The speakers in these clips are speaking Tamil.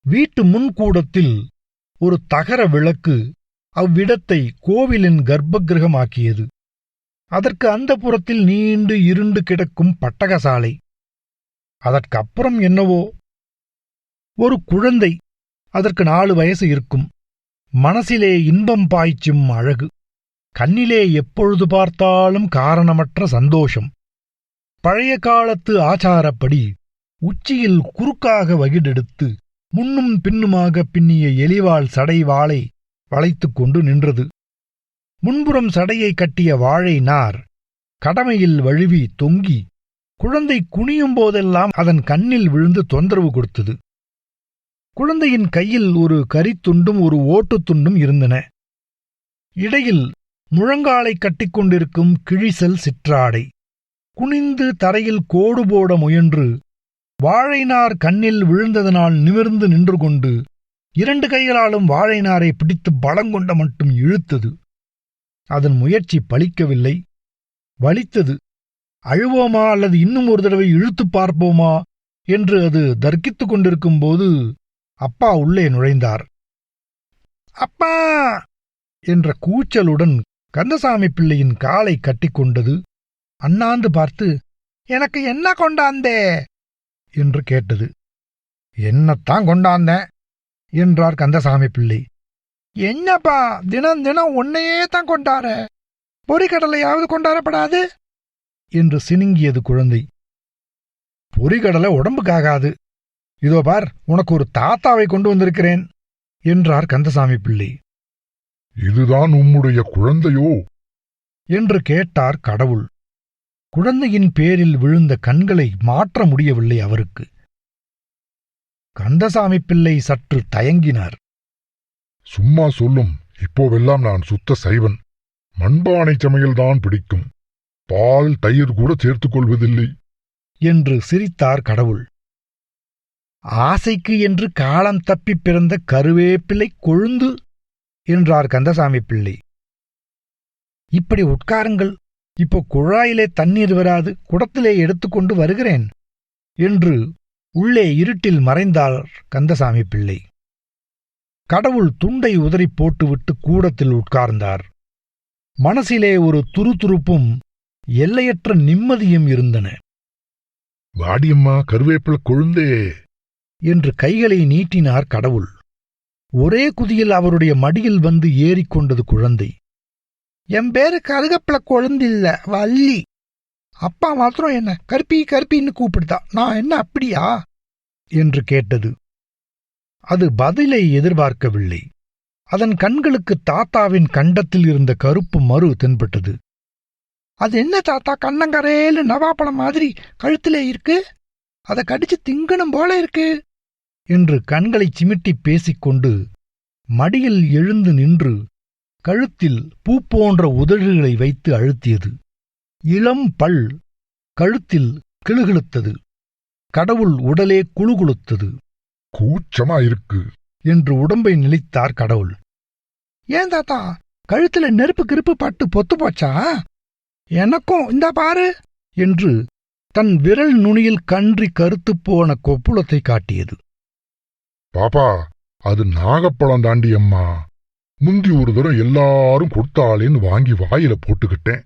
வீட்டு முன்கூடத்தில் ஒரு தகர விளக்கு அவ்விடத்தை கோவிலின் கர்ப்பகிரகமாக்கியது. அதற்கு அந்த புறத்தில் நீண்டு இருண்டு கிடக்கும் பட்டகசாலை. அதற்கப்புறம் என்னவோ ஒரு குழந்தை, அதற்கு 4 வயசு இருக்கும். மனசிலே இன்பம் பாய்ச்சும் அழகு, கண்ணிலே எப்பொழுது பார்த்தாலும் காரணமற்ற சந்தோஷம். பழைய காலத்து ஆச்சாரப்படி உச்சியில் குறுக்காக வகிடெடுத்து முன்னும் பின்னுமாக பின்னிய எலிவாள் சடை வாளை வளைத்துக் கொண்டு நின்றது. முன்புறம் சடையை கட்டிய வாழை நார் கடமையில் வழுவி தொங்கி குழந்தை குனியும் போதெல்லாம் அதன் கண்ணில் விழுந்து தொந்தரவு கொடுத்தது. குழந்தையின் கையில் ஒரு கரித்துண்டும் ஒரு ஓட்டுத்துண்டும் இருந்தன. இடையில் முழங்காலை கட்டிக்கொண்டிருக்கும் கிழிசல் சிற்றாடை. குனிந்து தரையில் கோடு போட முயன்று வாழைநார் கண்ணில் விழுந்ததனால் நிமிர்ந்து நின்று கொண்டு 2 கைகளாலும் வாழைநாரை பிடித்து பலங்கொண்ட மட்டும் இழுத்தது. அதன் முயற்சி பலிக்கவில்லை, வலித்தது. அழுவோமா அல்லது இன்னும் ஒரு தடவை இழுத்துப் பார்ப்போமா என்று அது தர்க்கித்துக் கொண்டிருக்கும் போது அப்பா உள்ளே நுழைந்தார். அப்பா என்ற கூச்சலுடன் கந்தசாமி பிள்ளையின் காலை கட்டிக்கொண்டது. அண்ணாந்து பார்த்து, எனக்கு என்ன கொண்டாந்தே என்று கேட்டது. என்னத்தான் கொண்டாந்தேன் என்றார் கந்தசாமி பிள்ளை. என்னப்பா தினம் தினம் உன்னையே தான் கொண்டார, பொறிக்கடலையாவது கொண்டாடப்படாது என்று சினுங்கியது குழந்தை. பொறிக்கடலை உடம்புக்காகாது. இதோ பார், உனக்கு ஒரு தாத்தாவை கொண்டு வந்திருக்கிறேன் என்றார் கந்தசாமி பிள்ளை. இதுதான் உம்முடைய குழந்தையோ என்று கேட்டார் கடவுள். குழந்தையின் பேரில் விழுந்த கண்களை மாற்ற முடியவில்லை அவருக்கு. கந்தசாமி பிள்ளை சற்று தயங்கினார். சும்மா சொல்லும், இப்போவெல்லாம் நான் சுத்த சைவன். மண்பானை சமையல்தான் பிடிக்கும். பால் தயிர் கூட சேர்த்துக் கொள்வதில்லை என்று சிரித்தார் கடவுள். ஆசைக்கு என்று காலம் தப்பிப் பிறந்த கருவேப்பிலை கொழுந்து என்றார் கந்தசாமி பிள்ளை. இப்படி உட்காருங்கள், இப்போ குழாயிலே தண்ணீர் வராது, குடத்திலே எடுத்துக்கொண்டு வருகிறேன் என்று உள்ளே இருட்டில் மறைந்தார் கந்தசாமி பிள்ளை. கடவுள் துண்டை உதறி போட்டுவிட்டு கூடத்தில் உட்கார்ந்தார். மனசிலே ஒரு துருதுருப்பும் எல்லையற்ற நிம்மதியும் இருந்தன. வாடியம்மா கருவேப்பில கொழுந்தே என்று கைகளை நீட்டினார் கடவுள். ஒரே குதியில் அவருடைய மடியில் வந்து ஏறிக்கொண்டது குழந்தை. என் பேரு கருகப்பில கொழுந்தில்ல, வள்ளி. அப்பா மாத்திரம் என்ன கருப்பி கருப்பின்னு கூப்பிடுதா, நான் என்ன அப்படியா என்று கேட்டது. அது பதிலை எதிர்பார்க்கவில்லை. அதன் கண்களுக்கு தாத்தாவின் கண்டத்தில் இருந்த கருப்பு மறு தென்பட்டது. அது என்ன தாத்தா, கண்ணங்கரேலு நவாப்பழம் மாதிரி கழுத்திலே இருக்கு, அதை கடிச்சு திங்கணும் போல இருக்கு என்று கண்களை சிமிட்டி பேசிக்கொண்டு மடியில் எழுந்து நின்று கழுத்தில் பூ போன்ற உதடுகளை வைத்து அழுத்தியது. இளம் பல் கழுத்தில் கிளுகிழுத்தது. கடவுள் உடலே குளுகுளுத்தது. கூச்சமா இருக்கு என்று உடம்பை நெளித்தார் கடவுள். ஏன் தாத்தா, கழுத்துல நெருப்பு கிருப்பு பட்டு பொத்து போச்சா? எனக்கும் இந்த பாரு என்று தன் விரல் நுனியில் கன்றி கருத்துப் போன கொப்புளத்தை காட்டியது. பாப்பா, அது நாகப்பழம் தாண்டி அம்மா. முந்தி ஒரு தரம் எல்லாரும் கொடுத்தாளேன்னு வாங்கி வாயில போட்டுக்கிட்டேன்.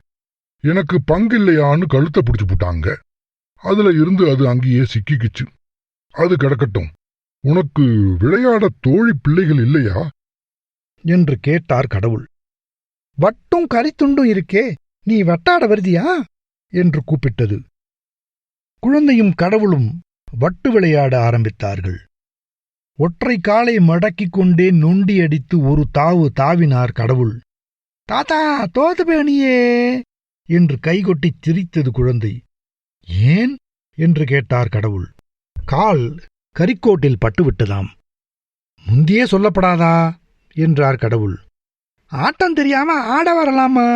எனக்கு பங்கில்லையான்னு கழுத்தை பிடிச்சு போட்டாங்க. அதுல இருந்து அது அங்கேயே சிக்கிக்குச்சு. அது கிடக்கட்டும், உனக்கு விளையாட தோழி பிள்ளைகள் இல்லையா என்று கேட்டார் கடவுள். வட்டும் கரித்துண்டும் இருக்கே, நீ வட்டாட வருதியா என்று கூப்பிட்டது. குழந்தையும் கடவுளும் வட்டு விளையாட ஆரம்பித்தார்கள். ஒற்றை காலை மடக்கிக் கொண்டே நொண்டி அடித்து ஒரு தாவு தாவினார் கடவுள். தாத்தா தோத்து பேணியே என்று கைகொட்டிச் சிரித்தது குழந்தை. ஏன் என்று கேட்டார் கடவுள். கால் கரிக்கோட்டில் பட்டுவிட்டதாம். முந்தியே சொல்லப்படாதா என்றார் கடவுள். ஆட்டம் தெரியாம ஆட வரலாமா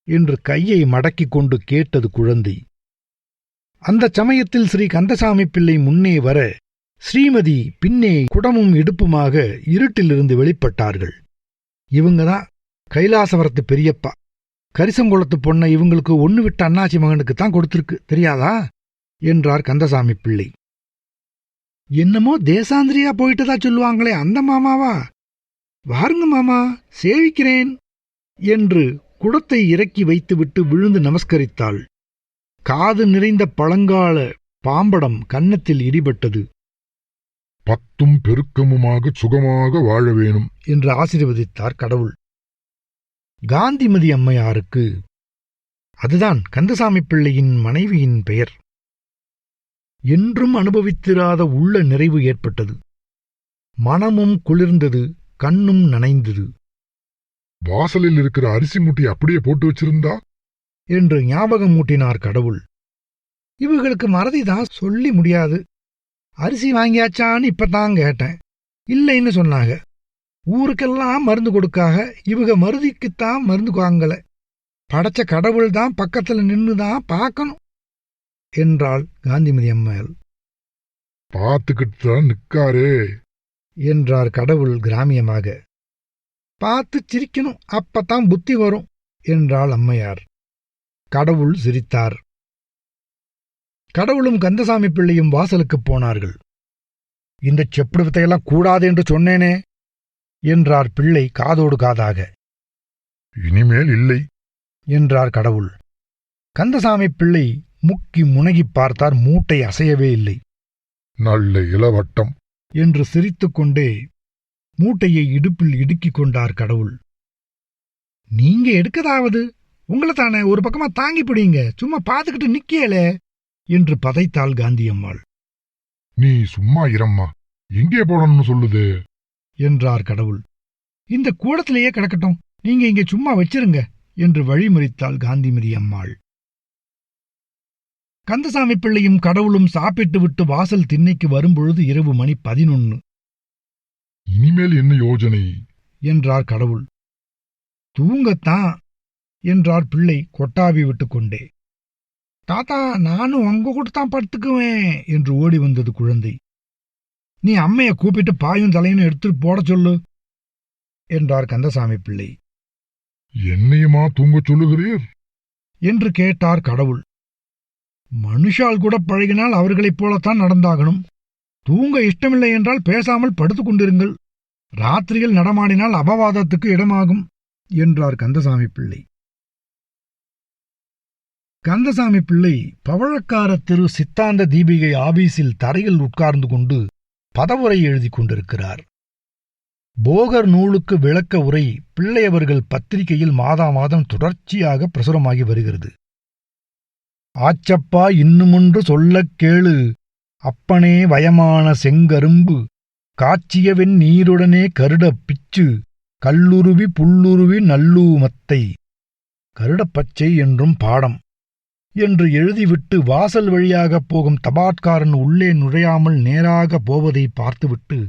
என்று கையை மடக்கிக் கொண்டு கேட்டது குழந்தை. அந்த சமயத்தில் ஸ்ரீ கந்தசாமி பிள்ளை முன்னே வர ஸ்ரீமதி பின்னே குடமும் இடுப்புமாக இருட்டிலிருந்து வெளிப்பட்டார்கள். இவங்கதான் கைலாசவரத்து பெரியப்பா. கரிசங்குளத்து பொண்ணை இவங்களுக்கு ஒன்னு விட்ட அண்ணாச்சி மகனுக்குத்தான் கொடுத்திருக்கு, தெரியாதா என்றார் கந்தசாமி பிள்ளை. என்னமோ தேசாந்திரியா போயிட்டதா சொல்லுவாங்களே அந்த மாமாவா? வாருங்க மாமா, சேவிக்கிறேன் என்று குடத்தை இறக்கி வைத்துவிட்டு விழுந்து நமஸ்கரித்தாள். காது நிறைந்த பழங்கால பாம்படம் கன்னத்தில் இடிபட்டது. பத்தும் பெருக்கமுமாக சுகமாக வாழ வேணும் என்று ஆசீர்வதித்தார் கடவுள். காந்திமதி அம்மையாருக்கு, அதுதான் கந்தசாமி பிள்ளையின் மனைவியின் பெயர், என்றும் அனுபவித்திராத உள்ள நிறைவு ஏற்பட்டது. மனமும் குளிர்ந்தது, கண்ணும் நனைந்தது. வாசலில் இருக்கிற அரிசி மூட்டை அப்படியே போட்டு வச்சிருந்தா என்று ஞாபகம் மூட்டினார் கடவுள். இவங்களுக்கு மறதிதான், சொல்லி முடியாது. அரிசி வாங்கியாச்சான்னு இப்பதான் கேட்டேன். இல்லைன்னு சொன்னாங்க. ஊருக்கெல்லாம் மருந்து கொடுக்காக, இவங்க மருதிக்குத்தான் மருந்து வாங்கல. படைச்ச கடவுள் தான் பக்கத்துல நின்னுதான் பார்க்கணும் என்றாள் காந்திமதி அம்மையால். பார்த்துக்கிட்டு தான் நிக்காரே என்றார் கடவுள் கிராமியமாக. பார்த்து சிரிக்கணும், அப்பத்தான் புத்தி வரும் என்றாள் அம்மையார். கடவுள் சிரித்தார். கடவுளும் கந்தசாமி பிள்ளையும் வாசலுக்குப் போனார்கள். இந்தச் செப்புடு வித்தையெல்லாம் கூடாது என்று சொன்னேனே என்றார் பிள்ளை காதோடு காதாக. இனிமேல் இல்லை என்றார் கடவுள். கந்தசாமி பிள்ளை முக்கி முனகிப் பார்த்தார். மூட்டை அசையவே இல்லை. நல்ல இளவட்டம் என்று சிரித்துக்கொண்டே மூட்டையை இடுப்பில் இடுக்கிக் கொண்டார் கடவுள். நீங்க எடுக்கதாவது உங்களைத்தானே ஒரு பக்கமா தாங்கி பிடிங்க, சும்மா பார்த்துக்கிட்டு நிக்கியலே என்று பதைத்தாள் காந்தியம்மாள். நீ சும்மா இரம்மா, எங்கே போடணும்னு சொல்லுது என்றார் கடவுள். இந்த கூடத்திலேயே கிடக்கட்டும், நீங்க இங்க சும்மா வச்சிருங்க என்று வழிமறித்தாள் காந்திமதி அம்மாள். கந்தசாமி பிள்ளையும் கடவுளும் சாப்பிட்டு விட்டு வாசல் திண்ணைக்கு வரும்பொழுது இரவு மணி 11. இனிமேல் என்ன யோஜனை என்றார் கடவுள். தூங்கத்தான் என்றார் பிள்ளை கொட்டாவி விட்டுக்கொண்டே. தாத்தா, நானும் உங்க கூடத்தான் படுத்துக்குவேன் என்று ஓடி வந்தது குழந்தை. நீ அம்மைய கூப்பிட்டு பாயும் தலையும் எடுத்துட்டு போட சொல்லு என்றார் கந்தசாமி பிள்ளை. என்னையுமா தூங்கச் சொல்லுகிறீர் என்று கேட்டார் கடவுள். மனுஷால் கூட பழகினால் அவர்களைப் போலத்தான் நடந்தாகணும். தூங்க இஷ்டமில்லை என்றால் பேசாமல் படுத்துக் கொண்டிருங்கள். ராத்திரியில் நடமாடினால் அபவாதத்துக்கு இடமாகும் என்றார் கந்தசாமி பிள்ளை. கந்தசாமி பிள்ளை பவழக்கார திரு சித்தாந்த தீபிகை ஆபீஸில் தரையில் உட்கார்ந்து கொண்டு பதவுரை எழுதிக் கொண்டிருக்கிறார். போகர் நூலுக்கு விளக்க உரை பிள்ளையவர்கள் பத்திரிகையில் மாதா மாதம் தொடர்ச்சியாக பிரசுரமாகி வருகிறது. ஆச்சப்பா இன்னுமொன்று சொல்லக் கேளு, அப்பனே வயமான செங்கரும்பு காட்சியவென் நீருடனே கருடப் பிச்சு கல்லுருவி புல்லுருவி நல்லூமத்தை, கருடப்பச்சை என்றும் பாடம் என்று எழுதிவிட்டு வாசல் வழியாகப் போகும் தபாட்காரன் உள்ளே நுழையாமல் நேராக போவதை பார்த்துவிட்டு,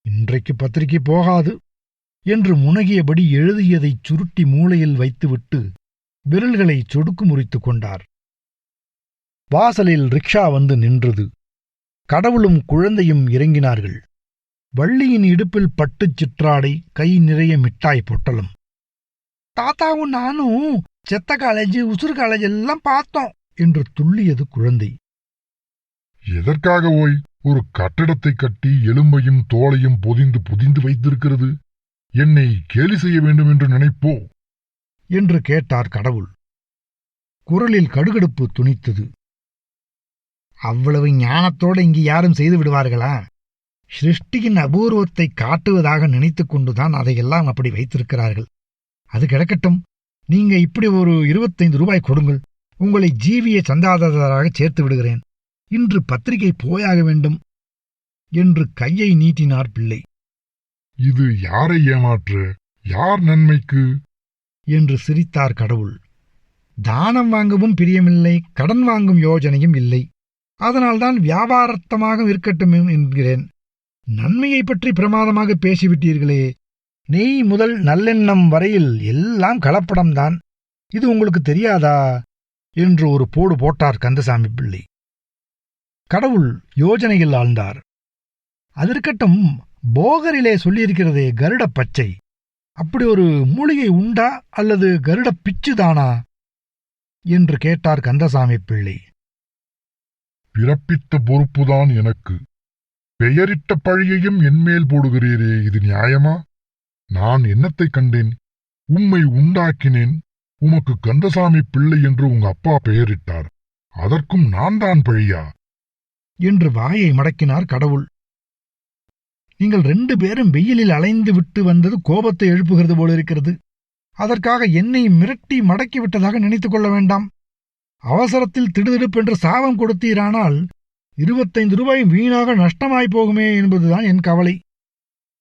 இன்றைக்கு பத்திரிகை போகாது என்று முனகியபடி எழுதியதைச் சுருட்டி மூலையில் வைத்துவிட்டு விரல்களை சொடுக்கு முறித்துக் கொண்டார். வாசலில் ரிக்ஷா வந்து நின்றது. கடவுளும் குழந்தையும் இறங்கினார்கள். வள்ளியின் இடுப்பில் பட்டுச் சிற்றாடை, கை நிறைய மிட்டாய் பொட்டலம். தாத்தாவும் நானும் செத்த காலேஜ், உசுறு காலேஜ் எல்லாம் பார்த்தோம் என்று துள்ளியது குழந்தை. எதற்காக ஓய் ஒரு கட்டடத்தை கட்டி எலும்பையும் தோலையும் பொதிந்து புதிந்து வைத்திருக்கிறது? என்னை கேலி செய்ய வேண்டும் என்று நினைப்போ என்று கேட்டார் கடவுள். குரலில் கடுகடுப்பு துணித்தது. அவ்வளவு ஞானத்தோடு இங்கு யாரும் செய்து விடுவார்களா? சிருஷ்டியின் அபூர்வத்தை காட்டுவதாக நினைத்துக் கொண்டுதான் அதையெல்லாம் அப்படி வைத்திருக்கிறார்கள். அது கிடக்கட்டும், நீங்க இப்படி ஒரு 25 ரூபாய் கொடுங்கள், உங்களை ஜீவிய சந்தாதாரராக சேர்த்து விடுகிறேன். இன்று பத்திரிகை போயாக வேண்டும் என்று கையை நீட்டினார் பிள்ளை. இது யாரை ஏமாற்று, யார் நன்மைக்கு என்று சிரித்தார் கடவுள். தானம் வாங்கவும் பிரியமில்லை, கடன் வாங்கும் யோஜனையும் இல்லை. அதனால்தான் வியாபாரத்தமாக இருக்கட்டும் என்கிறேன். நன்மையை பற்றி பிரமாதமாக பேசிவிட்டீர்களே. நெய் முதல் நல்லெண்ணம் வரையில் எல்லாம் கலப்படம்தான். இது உங்களுக்கு தெரியாதா என்று ஒரு போடு போட்டார் கந்தசாமி பிள்ளை. கடவுள் யோஜனையில் ஆழ்ந்தார். அதற்கட்டும், போகரிலே சொல்லியிருக்கிறதே கருட பச்சை, அப்படி ஒரு மூலிகை உண்டா அல்லது கருட பிச்சுதானா என்று கேட்டார் கந்தசாமி பிள்ளை. பிறப்பித்த பொறுப்புதான் எனக்கு. பெயரிட்ட பழியையும் என்மேல் போடுகிறீரே, இது நியாயமா? நான் என்னத்தைக் கண்டேன்? உம்மை உண்டாக்கினேன். உமக்கு கந்தசாமி பிள்ளை என்று உங்க அப்பா பெயரிட்டார். அதற்கும் நான் தான் பழியா? என்று வாயை மடக்கினார் கடவுள். நீங்கள் 2 பேரும் வெயிலில் அலைந்து விட்டு வந்தது கோபத்தை எழுப்புகிறது போலிருக்கிறது. அதற்காக என்னை மிரட்டி மடக்கி விட்டதாக நினைத்துக் கொள்ள வேண்டாம். அவசரத்தில் திடுதிடுப்பென்று சாபம் கொடுத்தீரானால் 25 ரூபாய் வீணாக நஷ்டமாய் போகுமே என்பதுதான் என் கவலை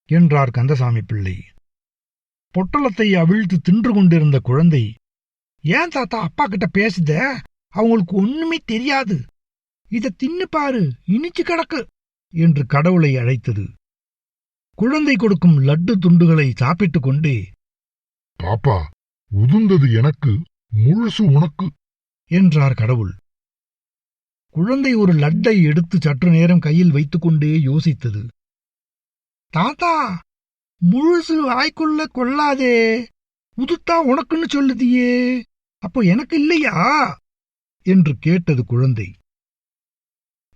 என்றார் கந்தசாமி பிள்ளை. பொட்டலத்தை அவிழ்த்து தின்று கொண்டிருந்த குழந்தை, ஏன் தாத்தா அப்பா கிட்ட பேசுத? அவங்களுக்கு ஒண்ணுமே தெரியாது. இத தின்னு பாரு, இனிச்சு கிடக்கு என்று கடவுளை அழைத்தது. குழந்தை கொடுக்கும் லட்டு துண்டுகளை சாப்பிட்டுக் கொண்டே, பாப்பா, உதுந்தது எனக்கு, முழுசு உனக்கு என்றார் கடவுள். குழந்தை ஒரு லட்டை எடுத்து சற்று நேரம் கையில் வைத்துக்கொண்டே யோசித்தது. தாத்தா, முழுசு வாய்க்குள்ள கொள்ளாதே, உதுத்தா உனக்குன்னு சொல்லுதியே, அப்போ எனக்கு இல்லையா என்று கேட்டது குழந்தை.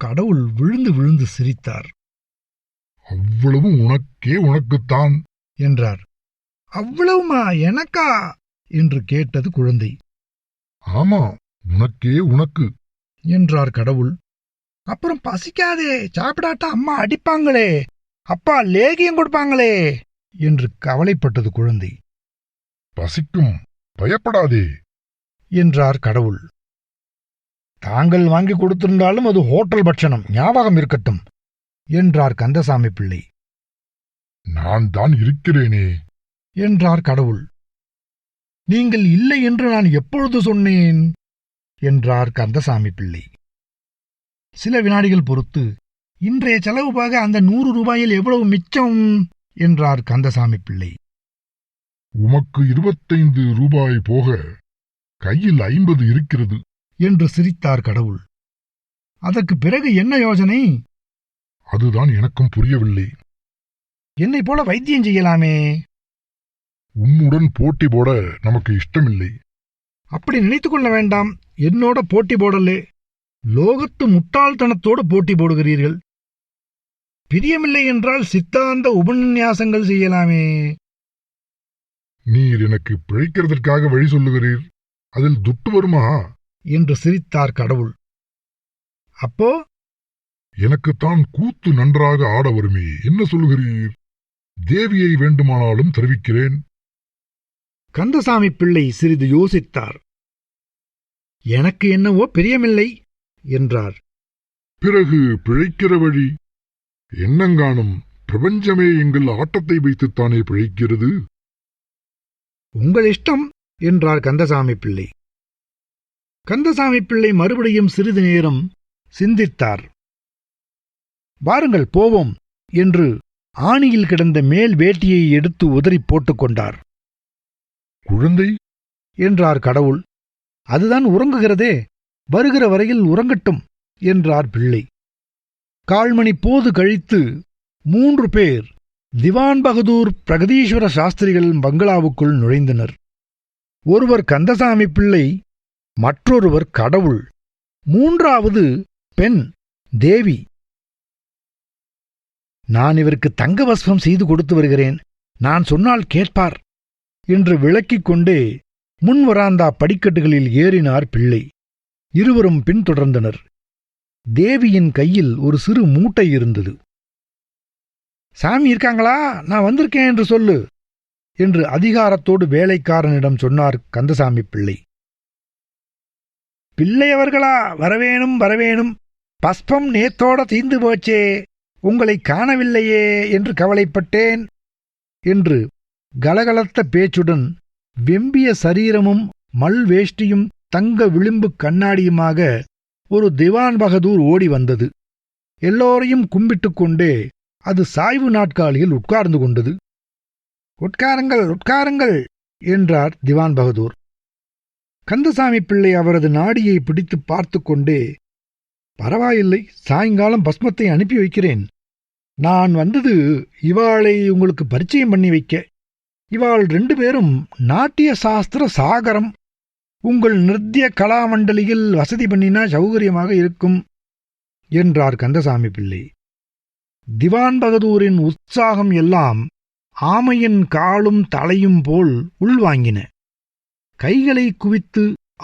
கடவுள் விழுந்து விழுந்து சிரித்தார். அவ்வளவு உனக்கே உனக்குத்தான் என்றார். அவ்வளவுமா எனக்கா என்று கேட்டது குழந்தை. ஆமா, உனக்கே உனக்கு என்றார் கடவுள். அப்புறம் பசிக்காதே, சாப்பிடாட்டா அம்மா அடிப்பாங்களே, அப்பா லேகியம் கொடுப்பாங்களே என்று கவலைப்பட்டது குழந்தை. பசிக்கும், பயப்படாதே என்றார் கடவுள். தாங்கள் வாங்கி கொடுத்திருந்தாலும் அது ஹோட்டல் பட்சணம், ஞாபகம் இருக்கட்டும் என்றார் கந்தசாமி பிள்ளை. நான் தான் இருக்கிறேனே என்றார் கடவுள். நீங்கள் இல்லை என்று நான் எப்பொழுது சொன்னேன் என்றார் கந்தசாமி பிள்ளை. சில வினாடிகள் பொறுத்து, இன்றைய செலவு போக அந்த 100 ரூபாயில் எவ்வளவு மிச்சம் என்றார் கந்தசாமி பிள்ளை. உமக்கு 25 ரூபாய் போக கையில் 50 இருக்கிறது என்று சிரித்தார் கடவுள். அதற்கு பிறகு என்ன யோசனை? அதுதான் எனக்கும் புரியவில்லை. என்னை போல வைத்தியம் செய்யலாமே. உம்முடன் போட்டி போட நமக்கு இஷ்டமில்லை. அப்படி நினைத்துக் கொள்ள வேண்டாம். என்னோட போட்டி போடலே, லோகத்து முட்டாள்தனத்தோடு போட்டி போடுகிறீர்கள். பிரியமில்லை என்றால் சித்தாந்த உபன்யாசங்கள் செய்யலாமே. நீர் எனக்கு பிழைக்கிறதற்காக வழி சொல்லுகிறீர், அதில் துட்டு வருமா என்று சிரித்தார் கடவுள். அப்போ எனக்குத்தான் கூத்து நன்றாக ஆட வருமே, என்ன சொல்லுகிறீர்? தேவியை வேண்டுமானாலும் தெரிவிக்கிறேன். கந்தசாமி பிள்ளை சிறிது யோசித்தார். எனக்கு என்னவோ பிரியமில்லை என்றார். பிறகு பிழைக்கிற வழி என்னங்காணும்? பிரபஞ்சமே எங்கள் ஆட்டத்தை வைத்துத்தானே பிழைக்கிறது. உங்கள் இஷ்டம் என்றார் கந்தசாமி பிள்ளை. கந்தசாமி பிள்ளை மறுபடியும் சிறிது நேரம் சிந்தித்தார். வாருங்கள் போவோம் என்று ஆணியில் கிடந்த மேல் வேட்டியை எடுத்து உதறி போட்டுக் கொண்டார். குழந்தை என்றார் கடவுள். அதுதான் உறங்குகிறதே, வருகிற வரையில் உறங்கட்டும் என்றார் பிள்ளை. 1/4 மணி போது கழித்து 3 பேர் திவான் பகதூர் பிரகதீஸ்வர சாஸ்திரிகள் பங்களாவுக்குள் நுழைந்தனர். ஒருவர் கந்தசாமி பிள்ளை, மற்றொருவர் கடவுள், 3வது பெண் தேவி. நான் இவருக்கு தங்கவஸ்பம் செய்து கொடுத்து வருகிறேன், நான் சொன்னால் கேட்பார் என்று விளக்கிக் கொண்டே முன்வராந்தா படிக்கட்டுகளில் ஏறினார் பிள்ளை. இருவரும் பின்தொடர்ந்தனர். தேவியின் கையில் ஒரு சிறு மூட்டை இருந்தது. சாமி இருக்காங்களா? நான் வந்திருக்கேன் என்று சொல்லு என்று அதிகாரத்தோடு வேலைக்காரனிடம் சொன்னார் கந்தசாமி பிள்ளை. பிள்ளையவர்களா? வரவேணும் வரவேணும், பஸ்பம் நேத்தோட தீந்து போச்சே, உங்களை காணவில்லையே என்று கவலைப்பட்டேன் என்று கலகலத்த பேச்சுடன் வெம்பிய சரீரமும் மல்வேஷ்டியும் தங்க விளிம்பு கண்ணாடியுமாக ஒரு திவான் பகதூர் ஓடி வந்தது. எல்லோரையும் கும்பிட்டுக் கொண்டே அது சாய்வு நாட்காலியில் உட்கார்ந்து கொண்டது. உட்காருங்கள் உட்காருங்கள் என்றார் திவான் பகதூர். கந்தசாமி பிள்ளை அவரது நாடியை பிடித்து பார்த்து கொண்டே, பரவாயில்லை, சாயங்காலம் பஸ்மத்தை அனுப்பி வைக்கிறேன். நான் வந்தது இவாளை உங்களுக்கு பரிச்சயம் பண்ணி வைக்க. இவாள் 2 பேரும் நாட்டிய சாஸ்திர சாகரம். உங்கள் நிருத்திய கலாமண்டலியில் வசதி பண்ணினா சௌகரியமாக இருக்கும் என்றார் கந்தசாமி பிள்ளை. திவான் பகதூரின் உற்சாகம் எல்லாம் ஆமையின் காலும் தலையும் போல் உள்வாங்கின. கைகளை குவித்து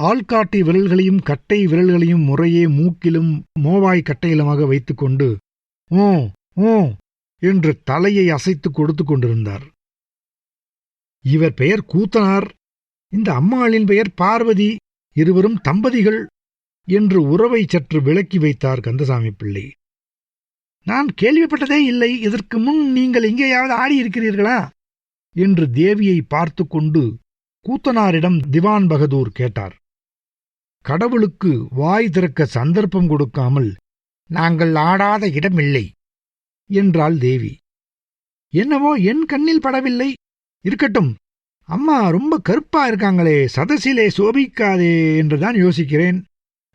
ஆள்காட்டி விரல்களையும் கட்டை விரல்களையும் முறையே மூக்கிலும் மோவாய் கட்டையிலுமாக வைத்துக்கொண்டு ஓ ஓ என்று தலையை அசைத்து கொடுத்து கொண்டிருந்தார். இவர் பெயர் கூத்தனார், இந்த அம்மாளின் பெயர் பார்வதி, இருவரும் தம்பதிகள் என்று உறவை சற்று விளக்கி வைத்தார் கந்தசாமி பிள்ளை. நான் கேள்விப்பட்டதே இல்லை, இதற்கு முன் நீங்கள் எங்கேயாவது ஆடியிருக்கிறீர்களா என்று தேவியை பார்த்து கொண்டு கூத்தனாரிடம் திவான் பகதூர் கேட்டார். கடவுளுக்கு வாய் திறக்க சந்தர்ப்பம் கொடுக்காமல் நாங்கள் ஆடாத இடமில்லை என்றாள் தேவி. என்னவோ என் கண்ணில் படவில்லை, இருக்கட்டும், அம்மா ரொம்ப கருப்பா இருக்காங்களே, சதசிலே சோபிக்காதே என்றுதான் யோசிக்கிறேன்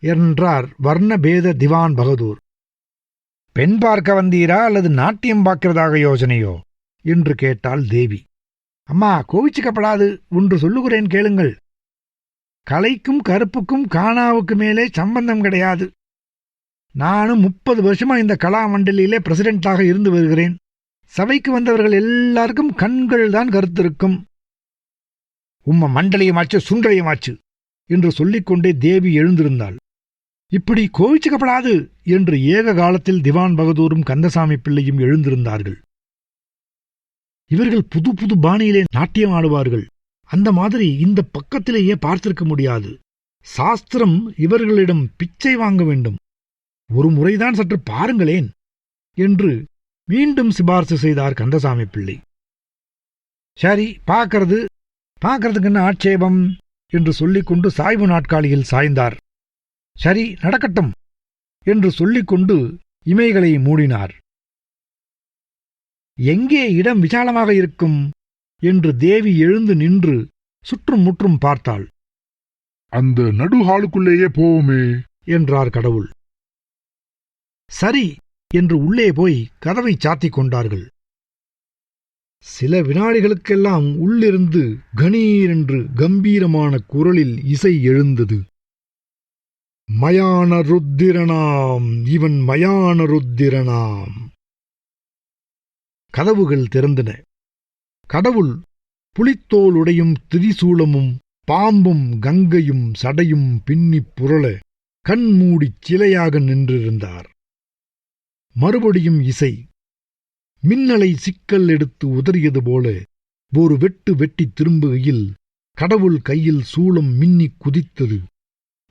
என்றார் வர்ணபேத திவான் பகதூர். பெண் பார்க்க வந்தீரா அல்லது நாட்டியம் பார்க்கிறதாக யோசனையோ என்று கேட்டாள் தேவி. அம்மா கோவிச்சுக்கப்படாது, ஒன்று சொல்லுகிறேன் கேளுங்கள். கலைக்கும் கருப்புக்கும் காணாவுக்கு மேலே சம்பந்தம் கிடையாது. நானும் 30 வருஷமா இந்த கலா மண்டலியிலே பிரசிடென்டாக இருந்து வருகிறேன். சபைக்கு வந்தவர்கள் எல்லாருக்கும் கண்கள் தான் கருத்திருக்கும். உம்ம மண்டலியமாச்சு சுண்டலியமாச்சு என்று சொல்லிக்கொண்டே தேவி எழுந்திருந்தாள். இப்படி கோவிச்சுக்கப்படாது என்று ஏக காலத்தில் திவான் பகதூரும் கந்தசாமி பிள்ளையும் எழுந்திருந்தார்கள். இவர்கள் புது புது பாணியிலே நாட்டியம் ஆடுவார்கள். அந்த மாதிரி இந்த பக்கத்திலேயே பார்த்திருக்க முடியாது. சாஸ்திரம் இவர்களிடம் பிச்சை வாங்க வேண்டும். ஒரு முறைதான் சற்று பாருங்களேன் என்று மீண்டும் சிபார்சு செய்தார் கந்தசாமி பிள்ளை. சரி, பார்க்கறதுக்கு என்ன ஆட்சேபம் என்று சொல்லிக்கொண்டு சாய்வு நாட்காலியில் சாய்ந்தார். சரி, நடக்கட்டும் என்று சொல்லிக்கொண்டு இமைகளை மூடினார். எங்கே இடம் விசாலமாக இருக்கும் என்று தேவி எழுந்து நின்று சுற்றும் முற்றும் பார்த்தாள். அந்த நடுஹாலுக்குள்ளேயே போவோமே என்றார் கடவுள். சரி என்று உள்ளே போய் கதவை சாத்திக் கொண்டார்கள். சில வினாடிகளுக்கெல்லாம் உள்ளிருந்து கணீரென்று கம்பீரமான குரலில் இசை எழுந்தது. மயான ருத்திரனாம், இவன் மயான ருத்திரனாம். கதவுகள் திறந்தன. கடவுள் புலித்தோளுடையும் திரிசூலமும் பாம்பும் கங்கையும் சடையும் பின்னிப் புரள கண்மூடிச் சிலையாக நின்றிருந்தார். மறுபடியும் இசை. மின்னலை சிக்கல் எடுத்து உதறியது போல ஒரு வெட்டு வெட்டித் திரும்புகையில் கடவுள் கையில் சூளம் மின்னிக் குதித்தது.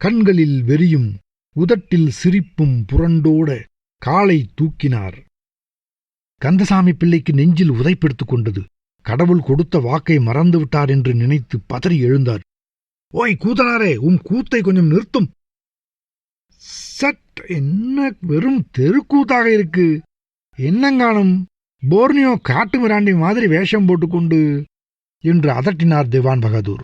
கண்களில் வெறியும் உதட்டில் சிரிப்பும் புரண்டோட காலை தூக்கினார். கந்தசாமி பிள்ளைக்கு நெஞ்சில் உதைப்பெடுத்துக் கொண்டது. கடவுள் கொடுத்த வாக்கை மறந்துவிட்டார் என்று நினைத்து பதறி எழுந்தார். ஓய் கூத்தனாரே, கூத்தை கொஞ்சம் நிறுத்தும். சட், என்ன வெறும் தெருக்கூத்தாக இருக்கு. என்னங்கானும் போர்னியோ காட்டு மிராண்டி மாதிரி வேஷம் போட்டுக்கொண்டு என்று அதட்டினார் திவான் பகதூர்.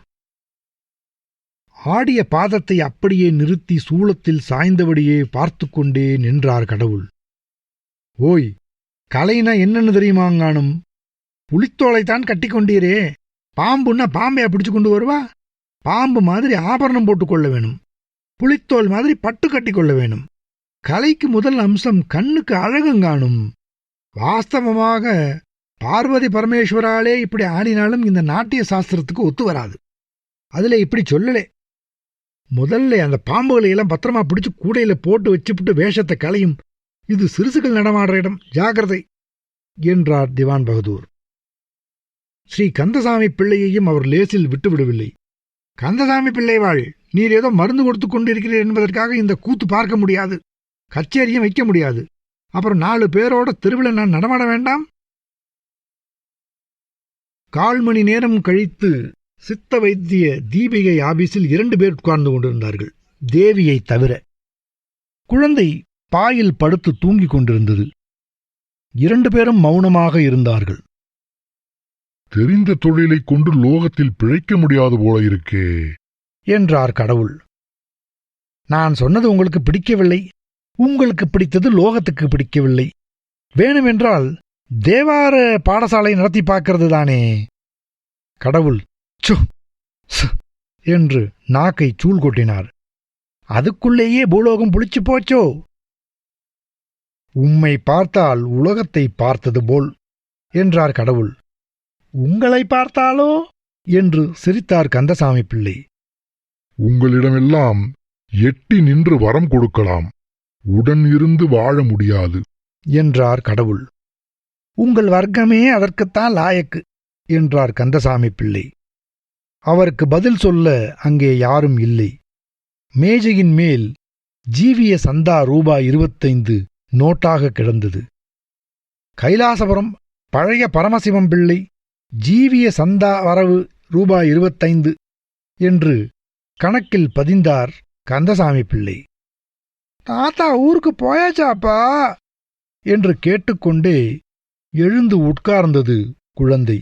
ஆடிய பாதத்தை அப்படியே நிறுத்தி சூளத்தில் சாய்ந்தபடியே பார்த்து கொண்டே நின்றார் கடவுள். ஓய், கலைனா என்னன்னு தெரியுமாங்கானும்? புலித்தோளைத்தான் கட்டிக்கொண்டீரே, பாம்புன்னா பாம்பையா பிடிச்சு கொண்டு வருவா? பாம்பு மாதிரி ஆபரணம் போட்டுக்கொள்ள வேணும், புலித்தோல் மாதிரி பட்டு கட்டிக்கொள்ள வேணும். கலைக்கு முதல் அம்சம் கண்ணுக்கு அழகுங்கானும். வாஸ்தவமாக பார்வதி பரமேஸ்வராலே இப்படி ஆடினாலும் இந்த நாட்டிய சாஸ்திரத்துக்கு ஒத்து வராது. அதுல இப்படி சொல்லலே. முதல்ல அந்த பாம்புகளை எல்லாம் பத்திரமா பிடிச்சு கூடையில போட்டு வச்சுப்புட்டு வேஷத்தை கலையும். இது சிறுசுகள் நடமாடுற இடம், ஜாகிரதை என்றார் திவான் பகதூர். ஸ்ரீ கந்தசாமி பிள்ளையையும் அவர் லேசில் விட்டுவிடவில்லை. கந்தசாமி பிள்ளைவாள், நீர் ஏதோ மருந்து கொடுத்து கொண்டிருக்கிறீர் என்பதற்காக இந்த கூத்து பார்க்க முடியாது, கச்சேரியும் வைக்க முடியாது. அப்புறம் 4 பேரோட தெருவில் நான் நடமாட வேண்டாம்? 1/4 மணி நேரம் கழித்து சித்த வைத்திய தீபிகை ஆபீஸில் 2 பேர் உட்கார்ந்து கொண்டிருந்தார்கள், தேவியை தவிர. குழந்தை பாயில் படுத்து தூங்கிக் கொண்டிருந்தது. 2 பேரும் மௌனமாக இருந்தார்கள். தெரிந்த தொழிலைக் கொண்டு லோகத்தில் பிழைக்க முடியாது போல இருக்கே என்றார் கடவுள். நான் சொன்னது உங்களுக்கு பிடிக்கவில்லை, உங்களுக்கு பிடித்தது லோகத்துக்கு பிடிக்கவில்லை. வேணுமென்றால் தேவார பாடசாலை நடத்தி பார்க்கிறது தானே. கடவுள் சு என்று நாக்கை சூழ் கொட்டினார். அதுக்குள்ளேயே பூலோகம் புளிச்சு போச்சோ? உம்மை பார்த்தால் உலகத்தை பார்த்தது போல் என்றார் கடவுள். உங்களை பார்த்தாலோ என்று சிரித்தார் கந்தசாமி பிள்ளை. உங்களிடமெல்லாம் எட்டி நின்று வரம் கொடுக்கலாம், உடன் இருந்து வாழ முடியாது என்றார் கடவுள். உங்கள் வர்க்கமே அதற்குத்தான் லாயக்கு என்றார் கந்தசாமி பிள்ளை. அவருக்கு பதில் சொல்ல அங்கே யாரும் இல்லை. மேஜையின் மேல் ஜீவிய சந்தா ரூபாய் 25 நோட்டாக கிடந்தது. கைலாசபுரம் பழைய பரமசிவம் பிள்ளை ஜீவிய சந்தா வரவு ரூபாய் 25 என்று கணக்கில் பதிந்தார் கந்தசாமி பிள்ளை. தாத்தா ஊருக்கு போயாச்சாப்பா என்று கேட்டுக்கொண்டே எழுந்து உட்கார்ந்தது குழந்தை.